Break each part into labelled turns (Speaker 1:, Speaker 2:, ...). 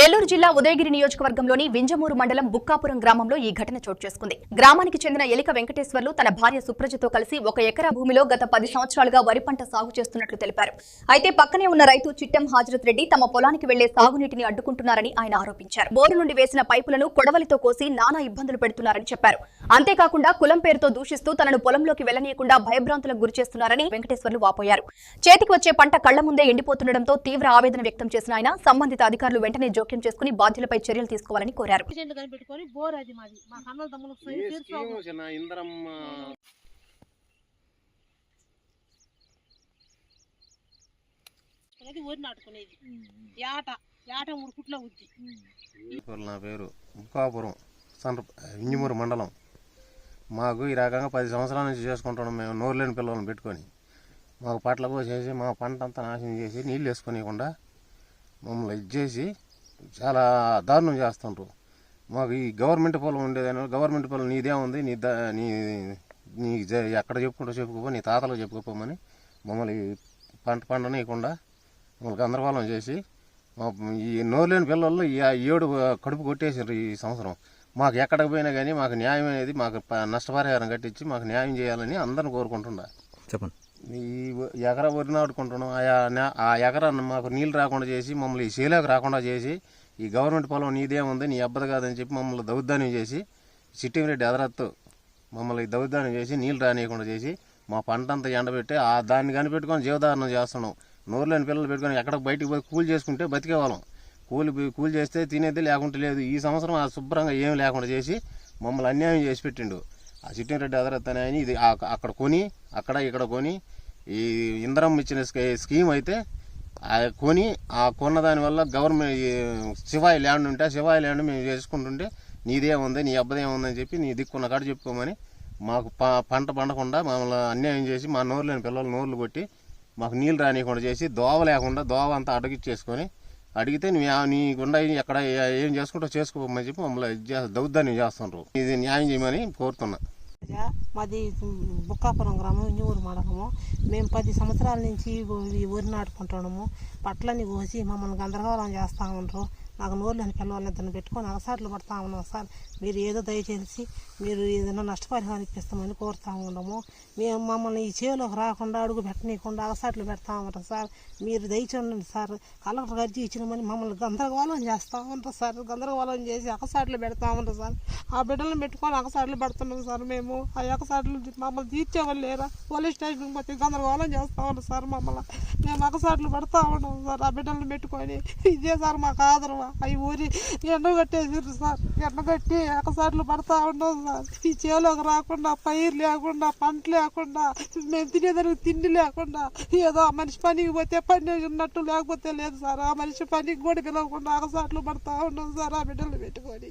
Speaker 1: నెల్లూరు జిల్లా ఉదయగిరి నియోజకవర్గంలోని వింజమూరు మండలం బుక్కాపురం గ్రామంలో ఈ ఘటన చోటు చేసుకుంది. గ్రామానికి చెందిన ఎలిక వెంకటేశ్వర్లు తన భార్య సుప్రజతో కలిసి 1 ఎకరా భూమిలో గత 10 సంవత్సరాలుగా వరి పంట సాగు చేస్తున్నట్లు తెలిపారు. అయితే పక్కనే ఉన్న రైతు చిట్టెం హాజరత్ రెడ్డి తమ పొలానికి వెళ్లే సాగునీటిని అడ్డుకుంటున్నారని ఆయన ఆరోపించారు. బోరు నుండి వేసిన పైపులను కొడవలితో కోసి నానా ఇబ్బందులు పెడుతున్నారని చెప్పారు. అంతేకాకుండా కులం పేరుతో దూషిస్తూ తనను పొలంలోకి వెళ్లనీయకుండా భయభ్రాంతులకు గురిచేస్తున్నారని వెంకటేశ్వర్లు వాపోయారు. చేతికి వచ్చే పంట కళ్ల ముందే ఎండిపోతుండటంతో తీవ్ర ఆవేదన వ్యక్తం చేసిన ఆయన సంబంధిత అధికారులు వెంటనే జోక్యం చేసుకుని బాధ్యులపై చర్యలు తీసుకోవాలని కోరారు.
Speaker 2: నా పేరు బుక్కాపురం వింజమూరు మండలం. మాకు ఈ రకంగా 10 సంవత్సరాల నుంచి చేసుకుంటున్నాం. మేము నోరు లేని పిల్లలను పెట్టుకొని మాకు పట్ల కోసేసి మా పంట అంతా నాశనం చేసి నీళ్ళు వేసుకోనివ్వకుండా మమ్మల్ని ఇచ్చేసి చాలా దారుణం చేస్తుంటారు. మాకు ఈ గవర్నమెంట్ పొలం ఉండేదని గవర్నమెంట్ పొలం నీదే ఉంది, నీ ఎక్కడ చెప్పుకోపో, నీ తాతలకు చెప్పుకోపోమని మమ్మల్ని పంట పండనీయకుండా మమ్మల్ని గందరగోళం చేసి ఈ నోరు లేని పిల్లలు ఈ 7 కడుపు కొట్టేసారు ఈ సంవత్సరం. మాకు ఎక్కడికి పోయినా కానీ మాకు న్యాయం అనేది మాకు నష్టపరిహారం కట్టించి మాకు న్యాయం చేయాలని అందరిని కోరుకుంటున్నా.
Speaker 3: చెప్పండి.
Speaker 2: ఈ ఎకరా వరి నాటుకుంటున్నాం. ఆ ఎకరాన్ని మాకు నీళ్ళు రాకుండా చేసి మమ్మల్ని ఈ శీలకు రాకుండా చేసి ఈ గవర్నమెంట్ పొలం నీదే ఉంది, నీ అబ్బది కాదని చెప్పి మమ్మల్ని దౌర్జన్యం చేసి చిట్టిమిరెడ్డి అదరత్తు మమ్మల్ని దౌర్జన్యం చేసి నీళ్ళు రానియకుండా చేసి మా పంట అంతా ఎండబెట్టి దాన్ని కనిపెట్టుకొని జీవధారణం చేస్తున్నాం. నోరు లేని పిల్లలు పెట్టుకొని ఎక్కడికి బయటకు పోయి కూలి చేసుకుంటే బతికేవాళ్ళం. కూలి చేస్తే తినేది లేకుంటే లేదు. ఈ సంవత్సరం ఆ శుభ్రంగా ఏం లేకుండా చేసి మమ్మల్ని అన్యాయం చేసి పెట్టిండు ఆ చిట్టిమిరెడ్డి అదరత్తు అని ఆయన. ఇది అక్కడ కొని ఇక్కడ కొని ఈ ఇంధనం ఇచ్చిన స్కీమ్ అయితే కొని కొన్న దానివల్ల గవర్నమెంట్ శివాయి ల్యాండ్ ఉంటే శివాయి ల్యాండ్ మేము చేసుకుంటుంటే నీదే ఉంది, నీ అబ్బదే ఉందని చెప్పి నీ దిక్కున్న కాడ చెప్పుకోమని మాకు పంట పండకుండా మమ్మల్ని అన్యాయం చేసి మా నోరు లేని పిల్లలు నోర్లు కొట్టి మాకు నీళ్ళు రానియకుండా చేసి దోవ లేకుండా దోవ అంతా అడిగిచ్చేసుకొని అడిగితే నీకుండా ఎక్కడ ఏం చేసుకుంటా చేసుకోమని చెప్పి మమ్మల్ని దౌర్జన్యం చేస్తుండ్రు. ఇది న్యాయం చేయమని కోరుతున్నా.
Speaker 4: మాది బుక్కాపురం గ్రామం, వింజమూరు మండలము. మేము 10 సంవత్సరాల నుంచి ఈ వరి నాటుకుంటున్నాము. పట్లని కోసి మమ్మల్ని గందరగోళం చేస్తూ ఉంటారు. నాకు నోరు లేని పిల్లవాళ్ళని ఇద్దరిని పెట్టుకొని అగసాట్లు పడతా ఉన్నాం సార్. మీరు ఏదో దయచేసి మీరు ఏదైనా నష్టపరిహారం ఇప్పిస్తామని కోరుతూ ఉన్నాము. మేము మమ్మల్ని ఈ చేలోకి రాకుండా అడుగు పెట్టనీయకుండా అగసాట్లు పెడతా ఉంటాం సార్. మీరు దయచేయండి సార్. కలెక్టర్ అర్జీ ఇచ్చినామని మమ్మల్ని గందరగోళం చేస్తూ ఉంటారు సార్. గందరగోళం చేసి అగసాట్లు పెడతా ఉంటారు సార్. ఆ బిడ్డలను పెట్టుకొని అగసాట్లు పెడుతున్నాం సార్. మేము ఆ అగసాట్లు మమ్మల్ని తీర్చేవాళ్ళు లేరా? పోలీస్ స్టేషన్కి పోతే గందరగోళం చేస్తూ ఉంటారు సార్. మమ్మల్ని మేము అగసాట్లు పెడతా ఉన్నాం సార్. ఆ బిడ్డలను పెట్టుకొని ఇదే సార్ మాకు ఆదరవ. అవి ఊరి ఎండగట్టేసారు సార్. ఎండగట్టి ఒకసార్లు పడతా ఉన్నాం సార్. ఈ చేలోకి రాకుండా పైరు లేకుండా పంట లేకుండా మేము తినేదానికి తిండి లేకుండా ఏదో మనిషి పనికి పోతే పని ఉన్నట్టు లేకపోతే లేదు సార్. ఆ మనిషి పనికి కూడా పిలవకుండా ఒకసార్లు పడతా ఉన్నాం సార్. ఆ బిడ్డలు పెట్టుకొని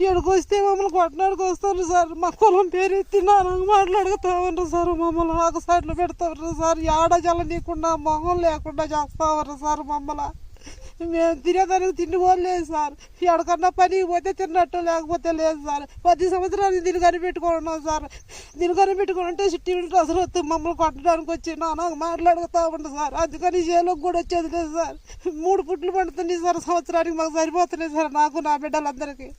Speaker 4: ఇక్కడికి వస్తే మమ్మల్ని కొట్టడానికి వస్తారు సార్. మా కులం పేరు ఎత్తినాను మాట్లాడుతూ ఉంటారు సార్. మమ్మల్ని ఒకసార్లు పెడతా ఉంటారు సార్. ఏడ జల నీకుండా మొహం లేకుండా చేస్తా ఉంటారు సార్. మమ్మల్ని మేము తినేదానికి తిండిపోలేదు సార్. ఎక్కడికన్నా పనికి పోతే తిన్నట్టు లేకపోతే లేదు సార్. 10 సంవత్సరాలు దీన్ని కనిపెట్టుకున్నాం సార్. దీన్ని కనిపెట్టుకుని ఉంటే చిట్టి అసలు వస్తే మమ్మల్ని కొట్టడానికి వచ్చి నాకు మాట్లాడుతూ ఉంటా సార్. అందుకని జైలుకి కూడా వచ్చేది లేదు సార్. 3 పుట్లు పండుతున్నాయి సార్ సంవత్సరానికి. మాకు సరిపోతున్నాయి సార్, నాకు నా బిడ్డలందరికీ.